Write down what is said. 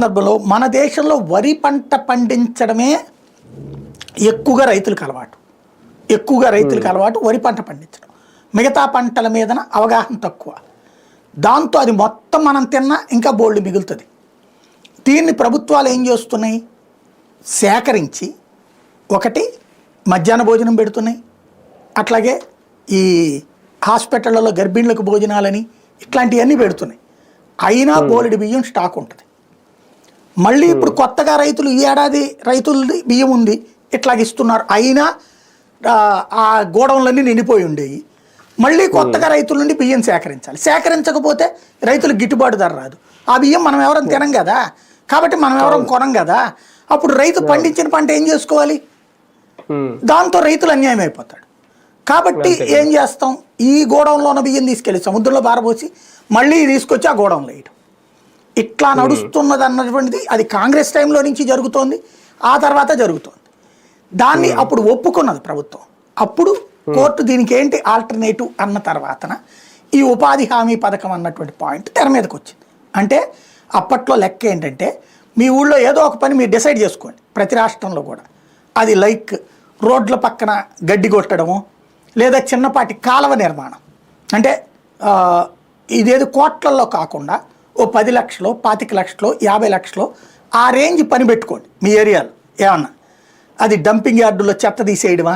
సందర్భంలో మన దేశంలో వరి పంట పండించడమే ఎక్కువగా రైతులకు అలవాటు వరి పంట పండించడం. మిగతా పంటల మీదన అవగాహన తక్కువ. దాంతో అది మొత్తం మనం తిన్నా ఇంకా బోల్డ్ మిగులుతుంది. దీన్ని ప్రభుత్వాలు ఏం చేస్తున్నాయి? సేకరించి ఒకటి మధ్యాహ్న భోజనం పెడుతున్నాయి, అట్లాగే ఈ హాస్పిటళ్లలో గర్భిణులకు భోజనాలని ఇట్లాంటివన్నీ పెడుతున్నాయి. అయినా బోలెడు బియ్యం స్టాక్ ఉంటుంది. మళ్ళీ ఇప్పుడు కొత్తగా రైతులు ఈ ఏడాది రైతులది బియ్యం ఉంది ఇట్లాగిస్తున్నారు, అయినా ఆ గోడౌన్లన్నీ నిండిపోయి ఉండేవి. మళ్ళీ కొత్తగా రైతుల నుండి బియ్యం సేకరించాలి. సేకరించకపోతే రైతులకు గిట్టుబాటు ధర రాదు. ఆ బియ్యం మనం ఎవరం తినం కదా, కాబట్టి మనం ఎవరం కొనం కదా. అప్పుడు రైతు పండించిన పంట ఏం చేసుకోవాలి? దాంతో రైతులు అన్యాయం అయిపోతాడు. కాబట్టి ఏం చేస్తాం? ఈ గోడౌన్లో ఉన్న బియ్యం తీసుకెళ్ళి సముద్రంలో పారబోసి మళ్ళీ తీసుకొచ్చి ఆ గోడౌన్లో వేయడం. ఇట్లా నడుస్తున్నది అన్నటువంటిది అది కాంగ్రెస్ టైంలో నుంచి జరుగుతోంది, ఆ తర్వాత జరుగుతోంది. దాన్ని అప్పుడు ఒప్పుకున్నది ప్రభుత్వం. అప్పుడు కోర్టు దీనికి ఏంటి ఆల్టర్నేటివ్ అన్న తర్వాతన ఈ ఉపాధి హామీ పథకం అన్నటువంటి పాయింట్ తెర మీదకి వచ్చింది. అంటే అప్పట్లో లెక్క ఏంటంటే మీ ఊళ్ళో ఏదో ఒక పని మీరు డిసైడ్ చేసుకోండి, ప్రతి రాష్ట్రంలో కూడా. అది లైక్ రోడ్ల పక్కన గడ్డి కొట్టడము, లేదా చిన్నపాటి కాలువ నిర్మాణం. అంటే ఇదేదో కోట్లల్లో కాకుండా ఓ 10 లక్షలు, 25 లక్షలు, 50 లక్షలు ఆ రేంజ్ పని పెట్టుకోండి మీ ఏరియాలో. ఏమన్నా అది డంపింగ్ యార్డుల్లో చెత్త తీసేయడమా,